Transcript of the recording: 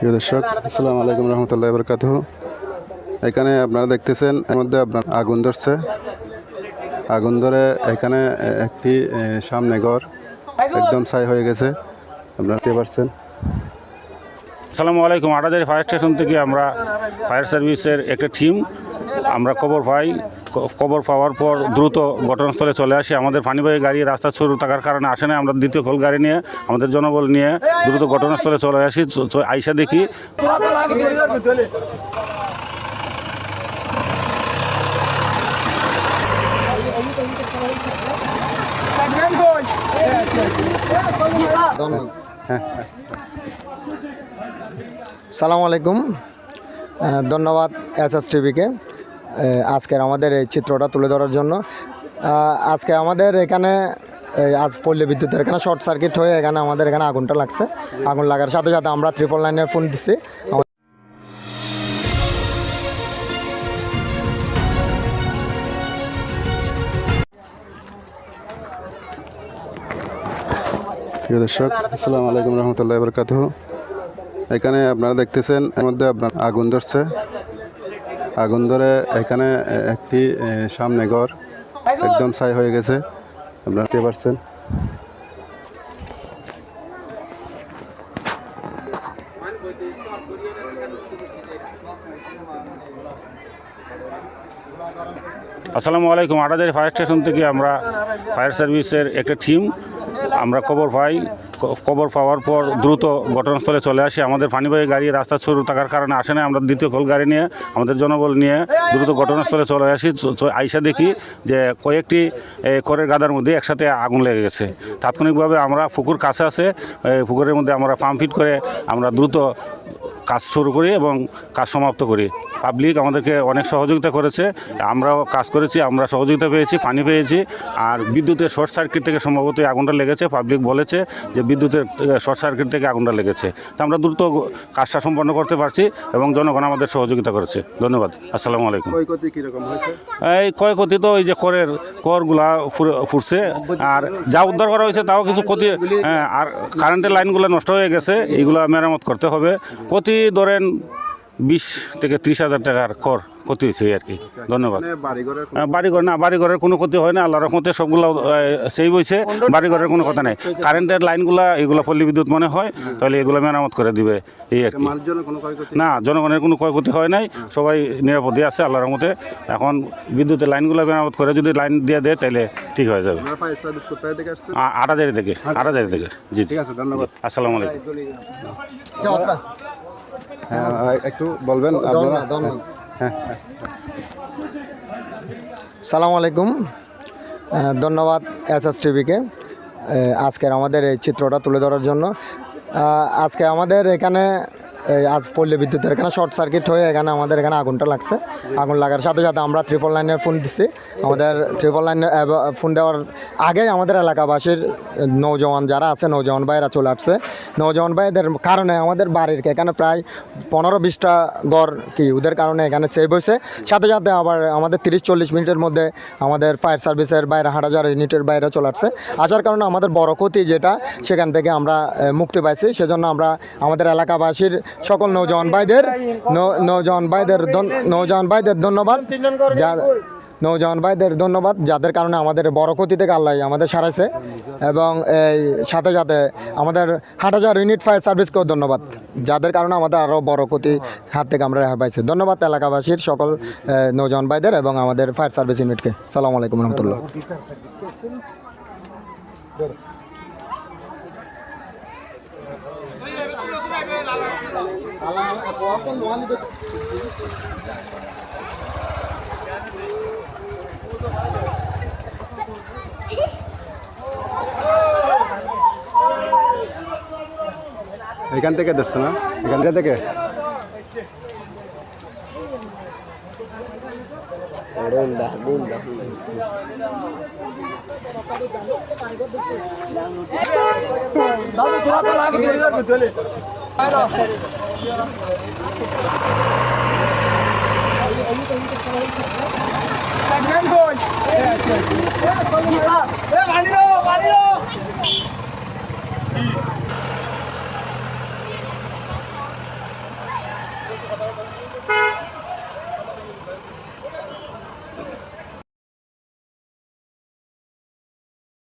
প্রিয় দর্শক, আসসালামু আলাইকুম রহমতুল্লাহি ওয়া বারাকাতুহু। এখানে আপনারা দেখতেছেন এর মধ্যে আপনার আগুন ধরছে। আগুন ধরে এখানে একটি সামনে ঘর একদম ছাই হয়ে গেছে, আপনারা দেখতে পাচ্ছেন। আসসালামু আলাইকুম। আটাজারি ফায়ার স্টেশন থেকে আমরা ফায়ার সার্ভিসের একটা টিম আমরা খবর পাই। খবর পাওয়ার পর দ্রুত ঘটনাস্থলে চলে আসি। আমাদের পানিবাহী গাড়ি রাস্তা শুরু থাকার কারণে আসে না, আমরা দ্বিতীয় খোল গাড়ি নিয়ে আমাদের জনবল নিয়ে দ্রুত ঘটনাস্থলে চলে আসি। আইসা দেখি সালামু আলাইকুম, ধন্যবাদ SSTV-কে আজকের আমাদের এই চিত্রটা তুলে ধরার জন্য। আজকে আমাদের এখানে আজ পল্লী বিদ্যুতের এখানে শর্ট সার্কিট হয়ে এখানে আমাদের এখানে আগুনটা লাগছে। আগুন লাগার সাথে সাথে আমরা 999-এর ফোন দিচ্ছি। প্রিয় দর্শক, আসসালামু আলাইকুম রহমতুল্লাহি ওয়া বারাকাতুহু। এখানে আপনারা দেখতেছেন এর মধ্যে আপনার আগুন ধরছে। আগুন ধরে এখানে একটি সামনে ঘর একদম ছাই হয়ে গেছে, আপনারা দেখতে পাচ্ছেন। আসসালামু আলাইকুম। আটাজারি ফায়ার স্টেশন থেকে আমরা ফায়ার সার্ভিসের একটা টিম আমরা খবর পাই। খবর পাওয়ার পর দ্রুত ঘটনাস্থলে চলে আসি। আমাদের পানিবাহী গাড়ি রাস্তা শুরু থাকার কারণে আসে না, আমরা দ্বিতীয় খোল গাড়ি নিয়ে আমাদের জনবল নিয়ে দ্রুত ঘটনাস্থলে চলে আসি। আইসা দেখি যে কয়েকটি খড়ের গাদার মধ্যে একসাথে আগুন লেগে গেছে। তাৎক্ষণিকভাবে আমরা পুকুর কাছে আছে, পুকুরের মধ্যে আমরা পাম্প ফিট করে আমরা দ্রুত কাজ শুরু করি এবং কাজ সমাপ্ত করি। পাবলিক আমাদেরকে অনেক সহযোগিতা করেছে, আমরাও কাজ করেছি, আমরা সহযোগিতা পেয়েছি, পানি পেয়েছি। আর বিদ্যুতের শর্ট সার্কিট থেকে সম্ভবত আগুনটা লেগেছে। পাবলিক বলেছে যে বিদ্যুতের শর্ট সার্কিট থেকে আগুনটা লেগেছে। তো আমরা দ্রুত কাজটা সম্পন্ন করতে পারছি এবং জনগণ আমাদের সহযোগিতা করেছে। ধন্যবাদ। আসসালামু আলাইকুম। এই ক্ষয়ক্ষতি তো এই যে করগুলা ফুটছে, আর যা উদ্ধার করা হয়েছে তাও কিছু ক্ষতি। আর কারেন্টের লাইনগুলো নষ্ট হয়ে গেছে, এইগুলো মেরামত করতে হবে। ক্ষতি ধরেন 20 থেকে 30 হাজার টাকার ক্ষতি হয়েছে আর কি। ধন্যবাদ। বাড়িঘরের কোনো ক্ষতি হয় না, আল্লাহর রহমতে সবগুলো সেভ হয়েছে। বাড়িঘরের কোনো কথা নেই। কারেন্টের লাইনগুলা এগুলো পল্লী বিদ্যুৎ মনে হয়, তাহলে এগুলো মেরামত করে দিবে এই আর কি। না, জনগণের কোনো ক্ষয়ক্ষতি হয় নাই, সবাই নিরাপদে আছে আল্লাহর রহমতে। এখন বিদ্যুতের লাইনগুলো মেরামত করে যদি লাইন দিয়ে দেয় তাহলে ঠিক হয়ে যাবে। আটাজারি থেকে জি জি। আসসালামু আলাইকুম। একটু বলবেন আপনারা? সালামু আলাইকুম, ধন্যবাদ SSTV-কে আজকের আমাদের এই চিত্রটা তুলে ধরার জন্য। আজকে আমাদের এখানে আজ পল্লী বিদ্যুতের এখানে শর্ট সার্কিট হয়ে এখানে আমাদের এখানে আগুনটা লাগছে। আগুন লাগার সাথে সাথে আমরা 999-এর ফোন দিচ্ছি। আমাদের 999 ফোন দেওয়ার আগেই আমাদের এলাকাবাসীর নৌজওয়ান যারা আছে, নৌজওয়ান ভাইরা চলে আসছে। নৌজওয়ান ভাইদের কারণে আমাদের বাড়ির এখানে প্রায় 15-20টা ঘর ওদের কারণে এখানে সেভ হয়েছে। সাথে সাথে আবার আমাদের 30-40 মিনিটের মধ্যে আমাদের ফায়ার সার্ভিসের বাইরে 8,000 ইউনিটের বাইরে চলে আসছে। আসার কারণে আমাদের বড় ক্ষতি যেটা, সেখান থেকে আমরা মুক্তি পাইছি। সেজন্য আমরা আমাদের এলাকাবাসীর সকল নৌজওয়ান ভাইদের ধন্যবাদ, যাদের কারণে আমাদের বড় ক্ষতি থেকে আল্লাহ আমাদের সারাইছে। এবং এই সাথে সাথে আমাদের 8,000 ইউনিট ফায়ার সার্ভিসকেও ধন্যবাদ, যাদের কারণে আমাদের আরও বড় ক্ষতি হাত থেকে আমরা রেহাই পাইছি। ধন্যবাদ এলাকাবাসীর সকল নৌজওয়ান ভাইদের এবং আমাদের ফায়ার সার্ভিস ইউনিটকে। সালামু আলাইকুম রহমতুল্লাহ। এখান থেকে দেখছে না, এখান থেকে Magnan boy!